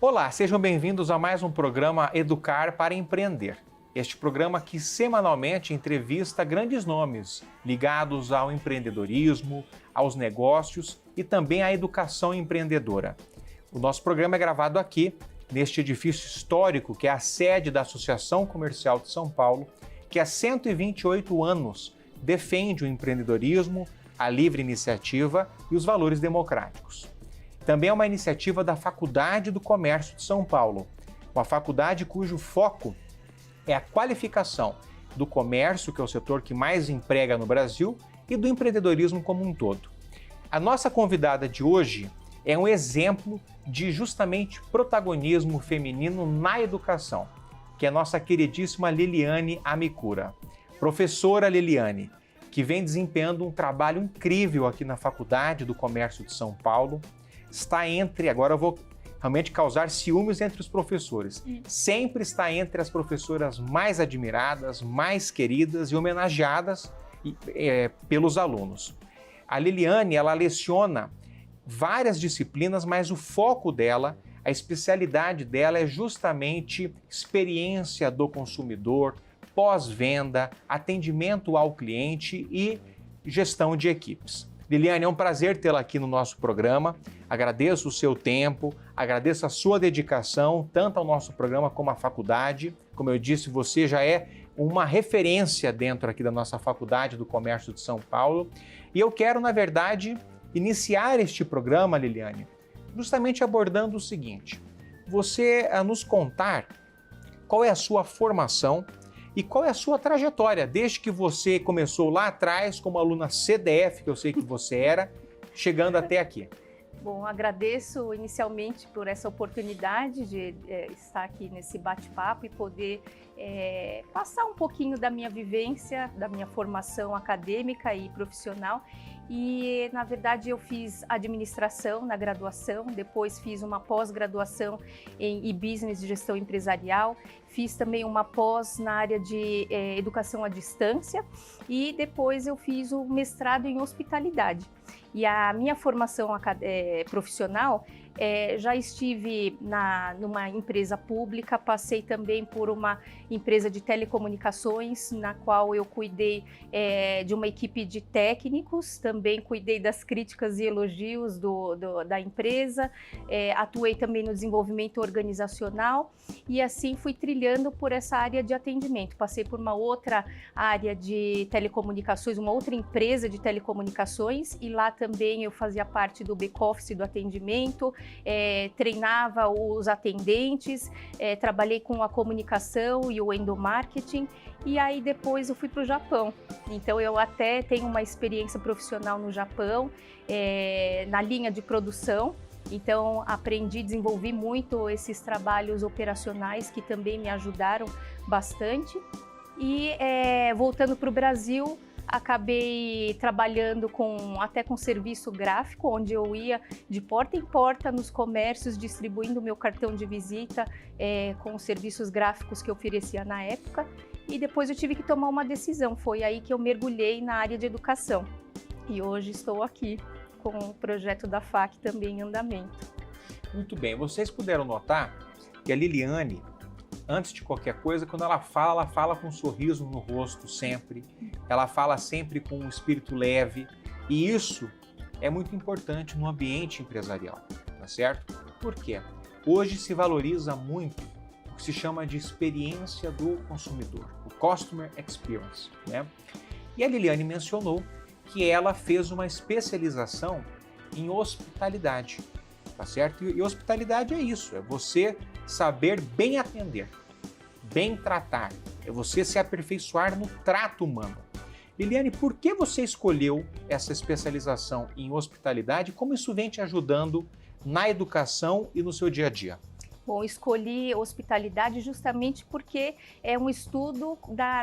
Olá, sejam bem-vindos a mais um programa Educar para Empreender. Este programa que semanalmente entrevista grandes nomes ligados ao empreendedorismo, aos negócios e também à educação empreendedora. O nosso programa é gravado aqui, neste edifício histórico que é a sede da Associação Comercial de São Paulo, que há 128 anos defende o empreendedorismo, a livre iniciativa e os valores democráticos. Também é uma iniciativa da Faculdade do Comércio de São Paulo, uma faculdade cujo foco é a qualificação do comércio, que é o setor que mais emprega no Brasil, e do empreendedorismo como um todo. A nossa convidada de hoje é um exemplo de justamente protagonismo feminino na educação, que é a nossa queridíssima Liliane Amicura. Professora Liliane, que vem desempenhando um trabalho incrível aqui na Faculdade do Comércio de São Paulo, está entre, agora eu vou realmente causar ciúmes entre os professores, sempre está entre as professoras mais admiradas, mais queridas e homenageadas pelos alunos. A Liliane, ela leciona várias disciplinas, mas o foco dela, a especialidade dela é justamente experiência do consumidor, pós-venda, atendimento ao cliente e gestão de equipes. Liliane, é um prazer tê-la aqui no nosso programa. Agradeço o seu tempo, agradeço a sua dedicação, tanto ao nosso programa como à faculdade. Como eu disse, você já é uma referência dentro aqui da nossa Faculdade do Comércio de São Paulo. E eu quero, na verdade, iniciar este programa, Liliane, justamente abordando o seguinte: você nos contar qual é a sua formação e qual é a sua trajetória, desde que você começou lá atrás como aluna CDF, que eu sei que você era, chegando até aqui. Bom, agradeço inicialmente por essa oportunidade de estar aqui nesse bate-papo e poder passar um pouquinho da minha vivência, da minha formação acadêmica e profissional. E, na verdade, eu fiz administração na graduação, depois fiz uma pós-graduação em e-business de gestão empresarial, fiz também uma pós na área de educação à distância e depois eu fiz o mestrado em hospitalidade. E a minha formação profissional, já estive numa empresa pública, passei também por uma empresa de telecomunicações, na qual eu cuidei de uma equipe de técnicos, também cuidei das críticas e elogios da empresa, atuei também no desenvolvimento organizacional e assim fui trilhando por essa área de atendimento. Passei por uma outra área de telecomunicações, uma outra empresa de telecomunicações e lá também eu fazia parte do back-office do atendimento, treinava os atendentes, trabalhei com a comunicação e o endomarketing e aí depois eu fui para o Japão. Então eu até tenho uma experiência profissional no Japão, na linha de produção. Então aprendi, desenvolvi muito esses trabalhos operacionais que também me ajudaram bastante. E voltando para o Brasil, acabei trabalhando até com serviço gráfico, onde eu ia de porta em porta nos comércios, distribuindo o meu cartão de visita com os serviços gráficos que eu oferecia na época. E depois eu tive que tomar uma decisão, foi aí que eu mergulhei na área de educação. E hoje estou aqui com o projeto da FAC também em andamento. Muito bem, vocês puderam notar que a Liliane, antes de qualquer coisa, quando ela fala com um sorriso no rosto sempre, ela fala sempre com um espírito leve, e isso é muito importante no ambiente empresarial, tá certo? Por quê? Hoje se valoriza muito o que se chama de experiência do consumidor, o Customer Experience, né? E a Liliane mencionou que ela fez uma especialização em hospitalidade, tá certo? E hospitalidade é isso, é você saber bem atender, bem tratar, é você se aperfeiçoar no trato humano. Liliane, por que você escolheu essa especialização em hospitalidade? Como isso vem te ajudando na educação e no seu dia a dia? Bom, escolhi hospitalidade justamente porque é um estudo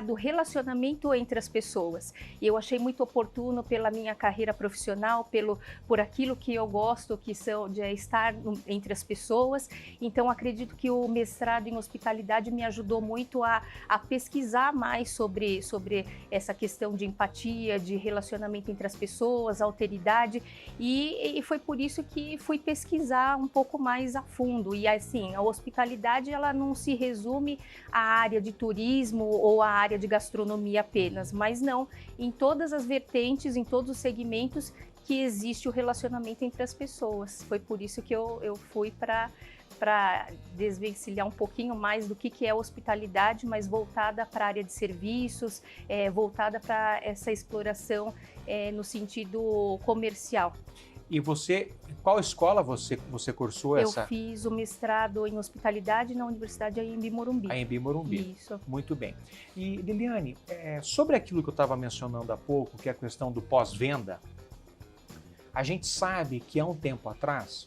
do relacionamento entre as pessoas. E eu achei muito oportuno pela minha carreira profissional, por aquilo que eu gosto, que são de estar entre as pessoas. Então, acredito que o mestrado em hospitalidade me ajudou muito a pesquisar mais sobre essa questão de empatia, de relacionamento entre as pessoas, alteridade. E foi por isso que fui pesquisar um pouco mais a fundo. E assim, a hospitalidade ela não se resume à área de turismo ou à área de gastronomia apenas, mas não, em todas as vertentes, em todos os segmentos que existe o relacionamento entre as pessoas. Foi por isso que eu fui para desvencilhar um pouquinho mais do que é hospitalidade, mas voltada para a área de serviços, voltada para essa exploração no sentido comercial. E você, qual escola você cursou essa? Eu fiz o mestrado em hospitalidade na Universidade Anhembi Morumbi. Anhembi Morumbi. Isso. Muito bem. E Liliane, sobre aquilo que eu estava mencionando há pouco, que é a questão do pós-venda, a gente sabe que há um tempo atrás,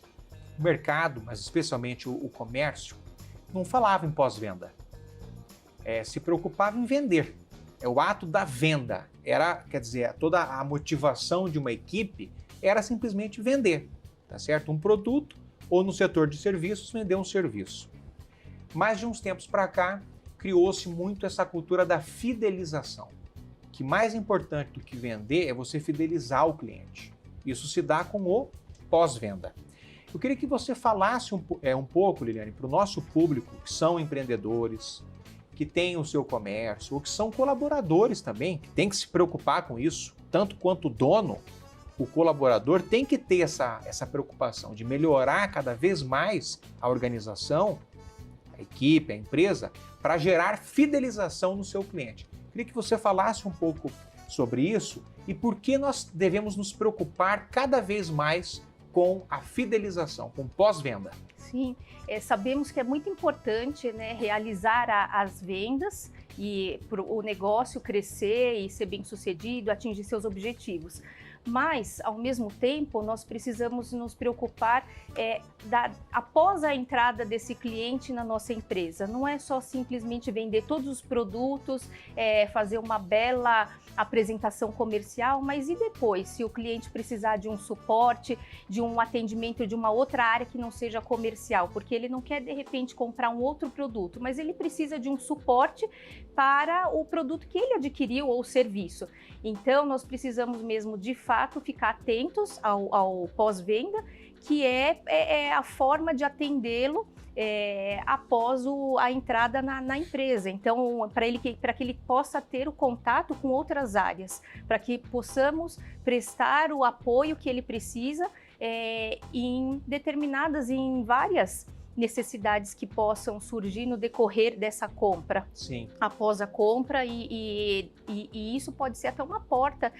o mercado, mas especialmente o comércio, não falava em pós-venda. Se preocupava em vender. O ato da venda. Quer dizer, toda a motivação de uma equipe era simplesmente vender, tá certo? Um produto, ou no setor de serviços, vender um serviço. Mas de uns tempos para cá, criou-se muito essa cultura da fidelização, que mais importante do que vender é você fidelizar o cliente. Isso se dá com o pós-venda. Eu queria que você falasse um pouco, Liliane, para o nosso público, que são empreendedores, que têm o seu comércio, ou que são colaboradores também, que tem que se preocupar com isso, tanto quanto o dono, o colaborador tem que ter essa preocupação de melhorar cada vez mais a organização, a equipe, a empresa, para gerar fidelização no seu cliente. Queria que você falasse um pouco sobre isso e por que nós devemos nos preocupar cada vez mais com a fidelização, com pós-venda. Sim, sabemos que é muito importante, né, realizar as vendas e o negócio crescer e ser bem sucedido, atingir seus objetivos. Mas, ao mesmo tempo, nós precisamos nos preocupar após a entrada desse cliente na nossa empresa. Não é só simplesmente vender todos os produtos, fazer uma bela apresentação comercial, mas e depois, se o cliente precisar de um suporte, de um atendimento de uma outra área que não seja comercial, porque ele não quer, de repente, comprar um outro produto, mas ele precisa de um suporte para o produto que ele adquiriu ou o serviço. Então, nós precisamos mesmo, de fato, ficar atentos ao pós-venda, que é a forma de atendê-lo após a entrada na empresa. Então, para que ele possa ter o contato com outras áreas, para que possamos prestar o apoio que ele precisa em várias necessidades que possam surgir no decorrer dessa compra. Sim. Após a compra, e isso pode ser até uma porta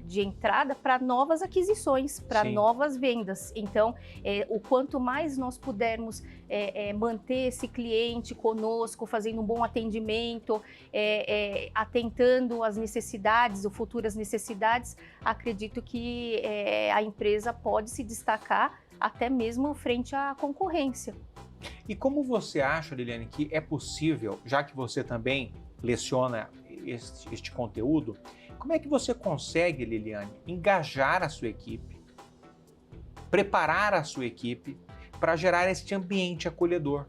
de entrada para novas aquisições, para novas vendas. Então, o quanto mais nós pudermos manter esse cliente conosco, fazendo um bom atendimento, atentando às necessidades ou futuras necessidades, acredito que a empresa pode se destacar até mesmo frente à concorrência. E como você acha, Liliane, que é possível, já que você também leciona este conteúdo, como é que você consegue, Liliane, engajar a sua equipe, preparar a sua equipe para gerar este ambiente acolhedor,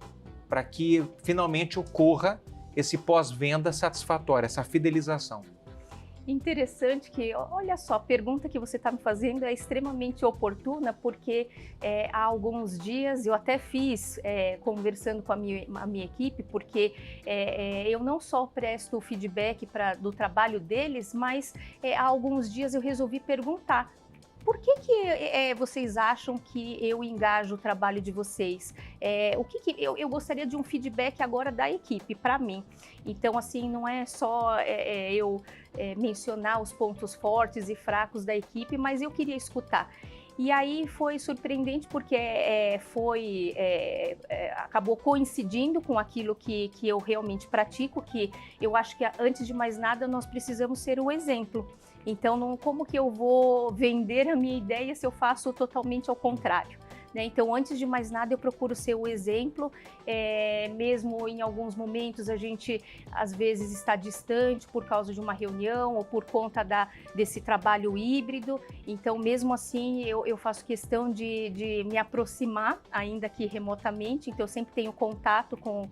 para que finalmente ocorra esse pós-venda satisfatório, essa fidelização? Interessante que, olha só, a pergunta que você está me fazendo é extremamente oportuna, porque há alguns dias eu até fiz, conversando com a minha equipe, porque eu não só presto feedback do trabalho deles, mas há alguns dias eu resolvi perguntar: por que vocês acham que eu engajo o trabalho de vocês? Eu gostaria de um feedback agora da equipe, para mim. Então, assim, não é só eu mencionar os pontos fortes e fracos da equipe, mas eu queria escutar. E aí foi surpreendente porque acabou coincidindo com aquilo que eu realmente pratico, que eu acho que, antes de mais nada, nós precisamos ser o exemplo. Então, como que eu vou vender a minha ideia se eu faço totalmente ao contrário? né? Então, antes de mais nada, eu procuro ser o exemplo, mesmo em alguns momentos a gente, às vezes, está distante por causa de uma reunião ou por conta desse trabalho híbrido. Então, mesmo assim, eu faço questão de me aproximar, ainda que remotamente. Então, eu sempre tenho contato com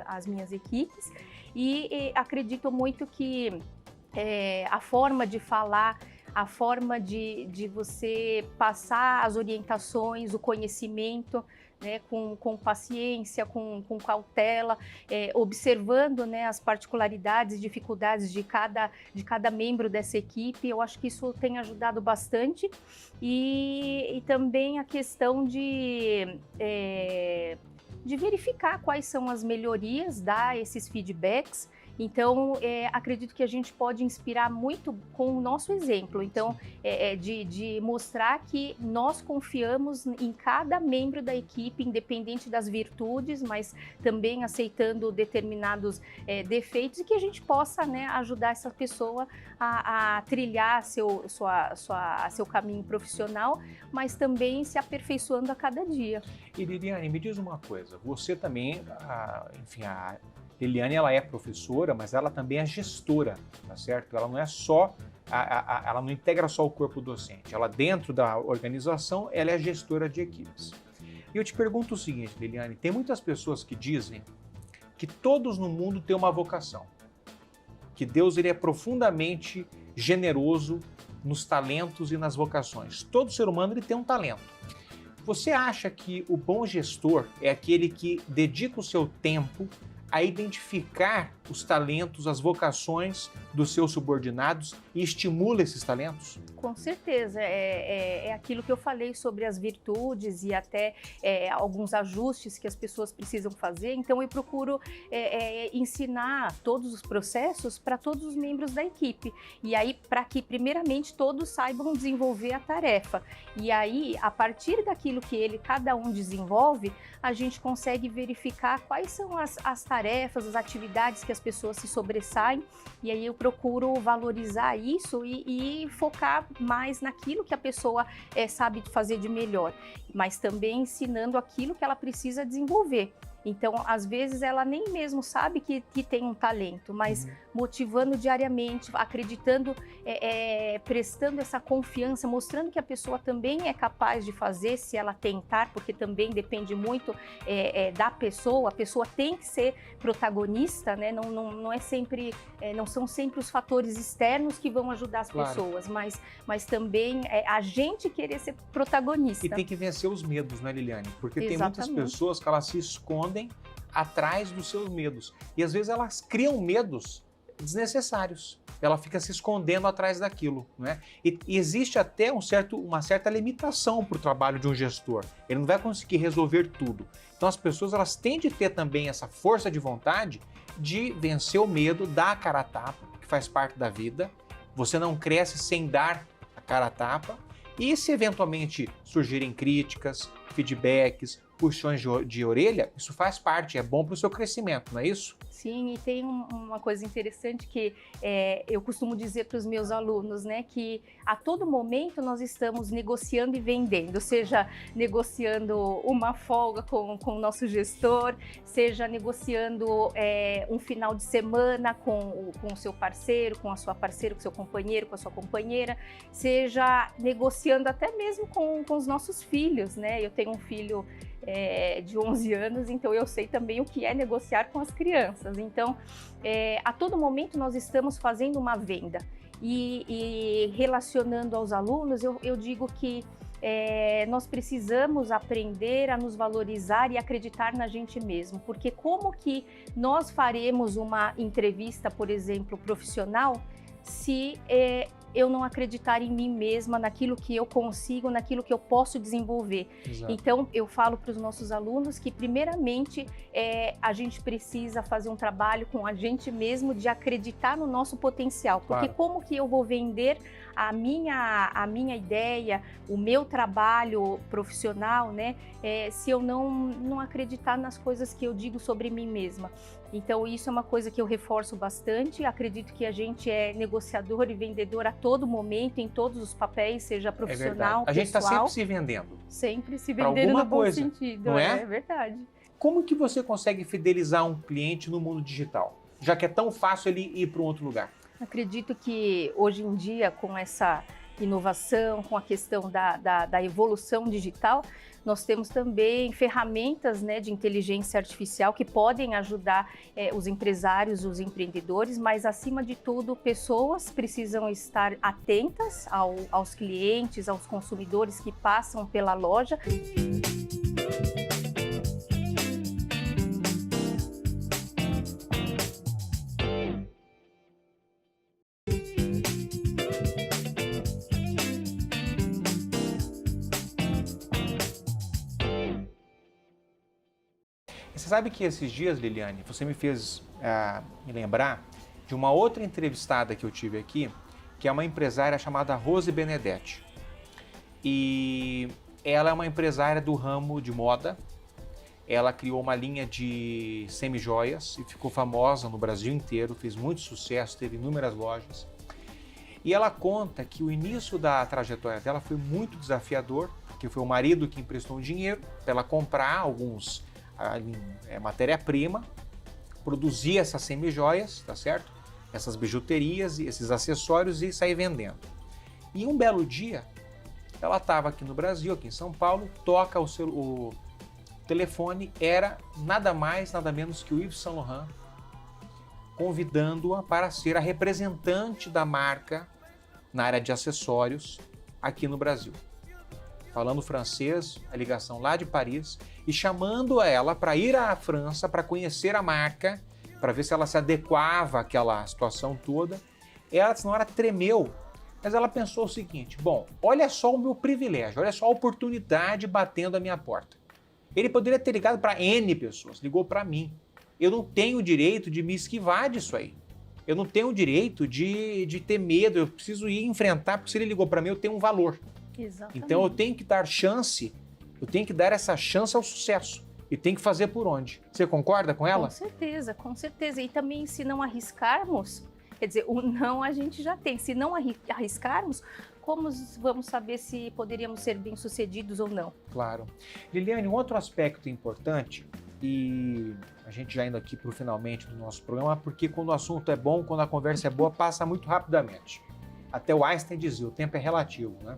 as minhas equipes e acredito muito que a forma de falar, a forma de você passar as orientações, o conhecimento, né, com paciência, com cautela, observando, né, as particularidades e dificuldades de cada membro dessa equipe. Eu acho que isso tem ajudado bastante. E também a questão de verificar quais são as melhorias, dar esses feedbacks. Então, acredito que a gente pode inspirar muito com o nosso exemplo. Então, de mostrar que nós confiamos em cada membro da equipe, independente das virtudes, mas também aceitando determinados defeitos, e que a gente possa, né, ajudar essa pessoa a trilhar seu caminho profissional, mas também se aperfeiçoando a cada dia. E Liliane, me diz uma coisa, você também, enfim, a Liliane, ela é professora, mas ela também é gestora, tá certo? Ela não é só, ela não integra só o corpo docente. Ela, dentro da organização, ela é gestora de equipes. E eu te pergunto o seguinte, Liliane, tem muitas pessoas que dizem que todos no mundo têm uma vocação, que Deus ele é profundamente generoso nos talentos e nas vocações. Todo ser humano ele tem um talento. Você acha que o bom gestor é aquele que dedica o seu tempo a identificar os talentos, as vocações dos seus subordinados e estimula esses talentos? Com certeza, é aquilo que eu falei sobre as virtudes e até alguns ajustes que as pessoas precisam fazer. Então eu procuro ensinar todos os processos para todos os membros da equipe. E aí, para que primeiramente todos saibam desenvolver a tarefa. E aí, a partir daquilo que cada um desenvolve, a gente consegue verificar quais são as tarefas, as atividades que as pessoas se sobressaem, e aí eu procuro valorizar isso e focar mais naquilo que a pessoa sabe fazer de melhor, mas também ensinando aquilo que ela precisa desenvolver. Então, às vezes, ela nem mesmo sabe que tem um talento, mas motivando diariamente, acreditando, prestando essa confiança, mostrando que a pessoa também é capaz de fazer, se ela tentar, porque também depende muito da pessoa. A pessoa tem que ser protagonista, né? Não é sempre, não são sempre os fatores externos que vão ajudar as pessoas, mas também a gente querer ser protagonista. E tem que vencer os medos, né, Liliane? Porque Exatamente. Tem muitas pessoas que elas se escondem atrás dos seus medos. E às vezes elas criam medos desnecessários. Ela fica se escondendo atrás daquilo, né? E existe até uma certa limitação para o trabalho de um gestor. Ele não vai conseguir resolver tudo. Então as pessoas elas têm de ter também essa força de vontade de vencer o medo, dar a cara a tapa, que faz parte da vida. Você não cresce sem dar a cara a tapa. E se eventualmente surgirem críticas, feedbacks, puxões de orelha, isso faz parte, é bom para o seu crescimento, não é isso? Sim, e tem uma coisa interessante que eu costumo dizer para os meus alunos, né, que a todo momento nós estamos negociando e vendendo, seja negociando uma folga com o nosso gestor, seja negociando um final de semana com o seu parceiro, com a sua parceira, com o seu companheiro, com a sua companheira, seja negociando até mesmo com os nossos filhos, né? Eu tenho um filho de 11 anos, então eu sei também o que é negociar com as crianças. Então, a todo momento nós estamos fazendo uma venda e relacionando aos alunos, eu digo que nós precisamos aprender a nos valorizar e acreditar na gente mesmo, porque como que nós faremos uma entrevista, por exemplo, profissional, se eu não acreditar em mim mesma, naquilo que eu consigo, naquilo que eu posso desenvolver. Exato. Então, eu falo para os nossos alunos que, primeiramente, a gente precisa fazer um trabalho com a gente mesmo de acreditar no nosso potencial. Porque como que eu vou vender a minha ideia, o meu trabalho profissional, né, se eu não acreditar nas coisas que eu digo sobre mim mesma? Então isso é uma coisa que eu reforço bastante. Acredito que a gente é negociador e vendedor a todo momento, em todos os papéis, seja profissional, A gente está pessoal. sempre se vendendo. Sempre se Pra vendendo alguma no bom coisa, sentido. não é? É verdade. Como que você consegue fidelizar um cliente no mundo digital, já que é tão fácil ele ir para um outro lugar? Acredito que hoje em dia, com essa inovação, com a questão da evolução digital, nós temos também ferramentas, né, de inteligência artificial que podem ajudar os empresários, os empreendedores, mas acima de tudo, pessoas precisam estar atentas aos clientes, aos consumidores que passam pela loja. Você sabe que esses dias, Liliane, você me fez me lembrar de uma outra entrevistada que eu tive aqui, que é uma empresária chamada Rose Benedetti. E ela é uma empresária do ramo de moda. Ela criou uma linha de semijoias e ficou famosa no Brasil inteiro, fez muito sucesso, teve inúmeras lojas. E ela conta que o início da trajetória dela foi muito desafiador, porque foi o marido que emprestou um dinheiro para ela comprar alguns matéria-prima, produzir essas semijoias, tá certo? Essas bijuterias e esses acessórios e sair vendendo. E um belo dia, ela estava aqui no Brasil, aqui em São Paulo, toca o telefone, era nada mais, nada menos que o Yves Saint Laurent, convidando-a para ser a representante da marca na área de acessórios aqui no Brasil. Falando francês, a ligação lá de Paris, e chamando ela para ir à França para conhecer a marca, para ver se ela se adequava àquela situação toda. Ela, na hora, tremeu, mas ela pensou o seguinte: bom, olha só o meu privilégio, olha só a oportunidade batendo à minha porta. Ele poderia ter ligado para N pessoas, ligou para mim. Eu não tenho o direito de me esquivar disso aí. Eu não tenho o direito de ter medo, eu preciso ir enfrentar, porque se ele ligou para mim, eu tenho um valor. Exatamente. Então eu tenho que dar chance, eu tenho que dar essa chance ao sucesso. E tem que fazer por onde? Você concorda com ela? Com certeza, com certeza. E também, se não arriscarmos, quer dizer, o não a gente já tem. Se não arriscarmos, como vamos saber se poderíamos ser bem-sucedidos ou não? Claro. Liliane, um outro aspecto importante, e a gente já indo aqui para o finalmente do nosso programa, porque quando o assunto é bom, quando a conversa é boa, passa muito rapidamente. Até o Einstein dizia, o tempo é relativo, né?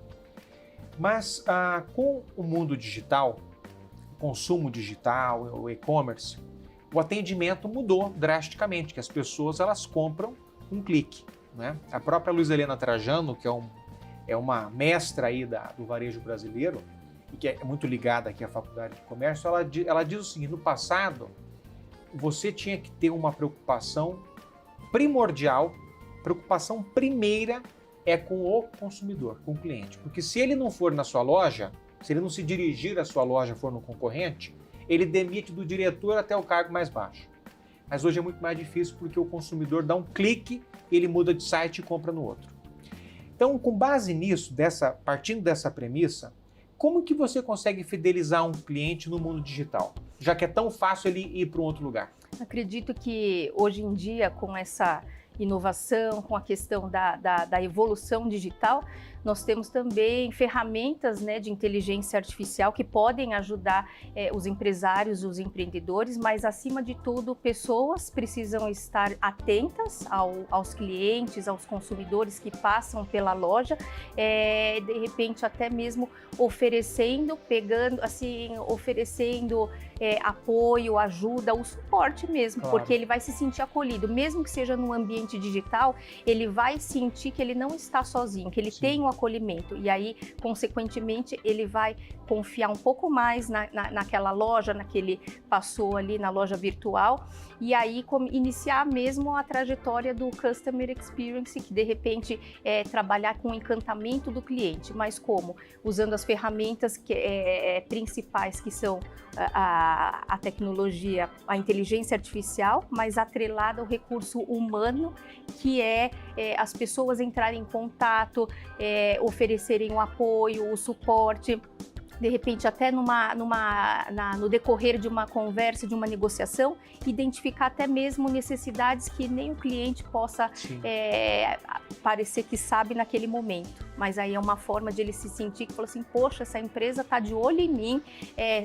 Mas com o mundo digital, o consumo digital, o e-commerce, o atendimento mudou drasticamente, que as pessoas elas compram um clique, né? A própria Luiz Helena Trajano, que é uma mestra aí do varejo brasileiro, e que é muito ligada aqui à Faculdade de Comércio, ela diz o seguinte: no passado, você tinha que ter uma preocupação primordial, preocupação primeira é com o consumidor, com o cliente. Porque se ele não for na sua loja, se ele não se dirigir à sua loja, for no concorrente, ele demite do diretor até o cargo mais baixo. Mas hoje é muito mais difícil porque o consumidor dá um clique, ele muda de site e compra no outro. Então, com base nisso, partindo dessa premissa, como que você consegue fidelizar um cliente no mundo digital, já que é tão fácil ele ir para um outro lugar? Acredito que hoje em dia, com essa inovação, com a questão da evolução digital, nós temos também ferramentas, né, de inteligência artificial que podem ajudar os empresários, os empreendedores, mas acima de tudo, pessoas precisam estar atentas aos clientes, aos consumidores que passam pela loja, de repente até mesmo oferecendo apoio, ajuda, o suporte mesmo, Claro. Porque ele vai se sentir acolhido, mesmo que seja num ambiente digital, ele vai sentir que ele não está sozinho, que ele Sim. tem um acolhimento, e aí, consequentemente, ele vai confiar um pouco mais naquela loja, naquele passou ali na loja virtual, e aí iniciar mesmo a trajetória do Customer Experience, que de repente é trabalhar com o encantamento do cliente, mas como? Usando as ferramentas principais, que são a tecnologia, a inteligência artificial, mas atrelada ao recurso humano, que as pessoas entrarem em contato, oferecerem o apoio, o suporte. de repente até no decorrer de uma conversa, de uma negociação, identificar até mesmo necessidades que nem o cliente possa parecer que sabe naquele momento. Mas aí é uma forma de ele se sentir que falou assim, poxa, essa empresa está de olho em mim,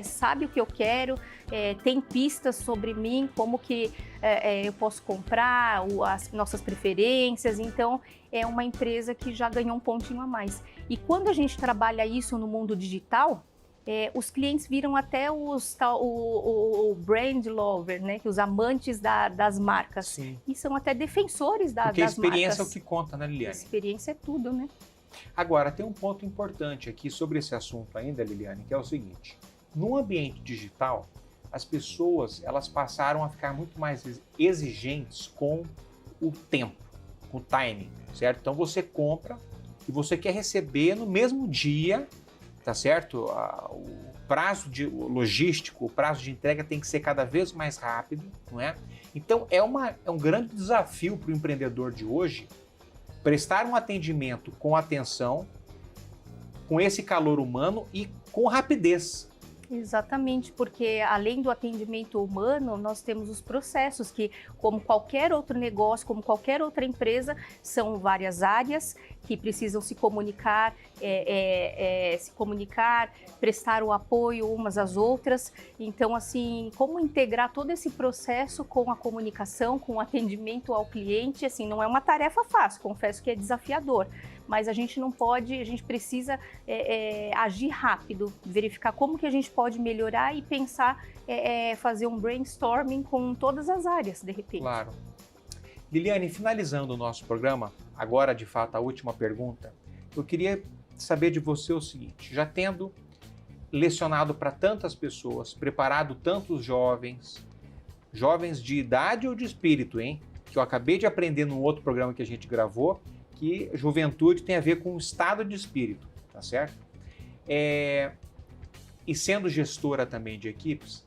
sabe o que eu quero, tem pistas sobre mim, como que eu posso comprar, as nossas preferências. Então é uma empresa que já ganhou um pontinho a mais. E quando a gente trabalha isso no mundo digital, os clientes viram até o brand lover, né? Que os amantes das marcas. Sim. E são até defensores das marcas. Porque a experiência é o que conta, né, Liliane? A experiência é tudo, né? Agora, tem um ponto importante aqui sobre esse assunto ainda, Liliane, que é o seguinte. No ambiente digital, as pessoas elas passaram a ficar muito mais exigentes com o tempo, com o timing, certo? Então você compra e você quer receber no mesmo dia, tá certo? O prazo logístico, o prazo de entrega tem que ser cada vez mais rápido, não é? Então é um grande desafio para o empreendedor de hoje prestar um atendimento com atenção, com esse calor humano e com rapidez. Exatamente, porque além do atendimento humano, nós temos os processos que, como qualquer outro negócio, como qualquer outra empresa, são várias áreas que precisam se comunicar, prestar o apoio umas às outras. Então, assim, como integrar todo esse processo com a comunicação, com o atendimento ao cliente, assim, não é uma tarefa fácil, confesso que é desafiador. Mas a gente não pode, a gente precisa agir rápido, verificar como que a gente pode melhorar e pensar, fazer um brainstorming com todas as áreas, de repente. Claro. Liliane, finalizando o nosso programa, agora de fato a última pergunta, eu queria saber de você o seguinte, já tendo lecionado para tantas pessoas, preparado tantos jovens de idade ou de espírito, hein? Que eu acabei de aprender num outro programa que a gente gravou, que juventude tem a ver com o estado de espírito, tá certo? E sendo gestora também de equipes,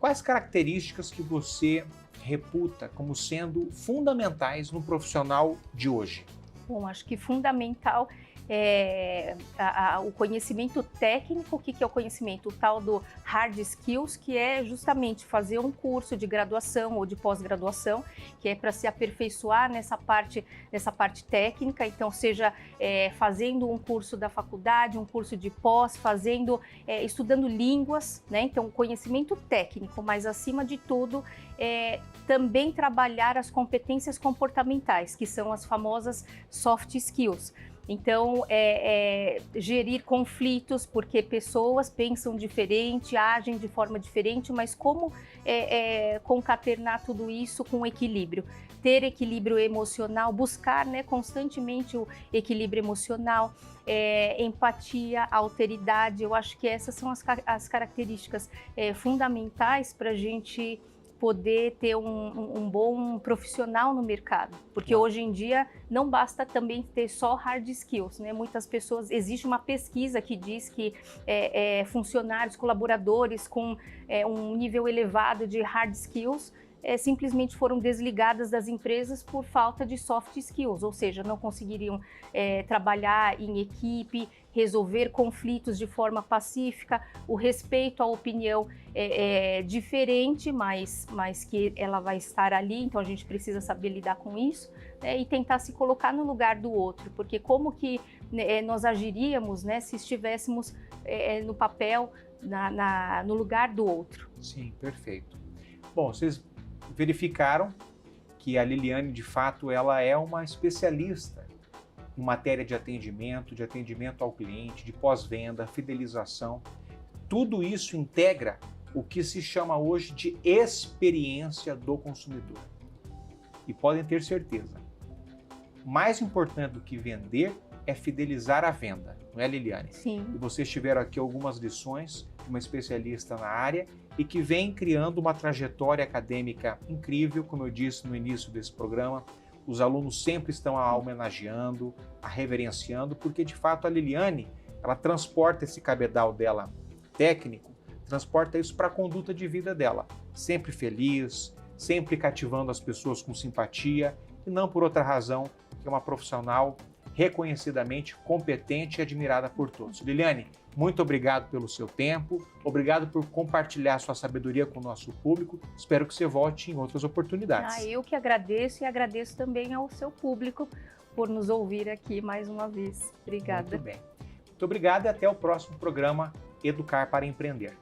quais características que você reputa como sendo fundamentais no profissional de hoje? Bom, acho que fundamental o conhecimento técnico. O que é o conhecimento? O tal do hard skills, que é justamente fazer um curso de graduação ou de pós-graduação, que é para se aperfeiçoar nessa parte técnica. Então, seja fazendo um curso da faculdade, um curso de pós, estudando línguas, né? Então, conhecimento técnico, mas acima de tudo, também trabalhar as competências comportamentais, que são as famosas soft skills. Então, gerir conflitos, porque pessoas pensam diferente, agem de forma diferente, mas como concatenar tudo isso com equilíbrio? Ter equilíbrio emocional, buscar, né, constantemente o equilíbrio emocional, empatia, alteridade. Eu acho que essas são as características fundamentais para a gente poder ter um bom profissional no mercado, porque hoje em dia não basta também ter só hard skills, né? Muitas pessoas, existe uma pesquisa que diz que funcionários, colaboradores com um nível elevado de hard skills simplesmente foram desligadas das empresas por falta de soft skills, ou seja, não conseguiriam trabalhar em equipe, resolver conflitos de forma pacífica, o respeito à opinião diferente, mas que ela vai estar ali, então a gente precisa saber lidar com isso, né, e tentar se colocar no lugar do outro, porque como que nós agiríamos, né, se estivéssemos no papel, no lugar do outro. Sim, perfeito. Bom, vocês verificaram que a Liliane, de fato, ela é uma especialista em matéria de atendimento ao cliente, de pós-venda, fidelização. Tudo isso integra o que se chama hoje de experiência do consumidor. E podem ter certeza, mais importante do que vender é fidelizar a venda, não é, Liliane? Sim. E vocês tiveram aqui algumas lições de uma especialista na área e que vem criando uma trajetória acadêmica incrível, como eu disse no início desse programa. Os alunos sempre estão a homenageando, a reverenciando, porque de fato a Liliane, ela transporta esse cabedal dela técnico, transporta isso para a conduta de vida dela, sempre feliz, sempre cativando as pessoas com simpatia e não por outra razão que é uma profissional reconhecidamente competente e admirada por todos. Liliane, muito obrigado pelo seu tempo, obrigado por compartilhar sua sabedoria com o nosso público. Espero que você volte em outras oportunidades. Eu que agradeço e agradeço também ao seu público por nos ouvir aqui mais uma vez. Obrigada. Muito bem. Muito obrigado e até o próximo programa Educar para Empreender.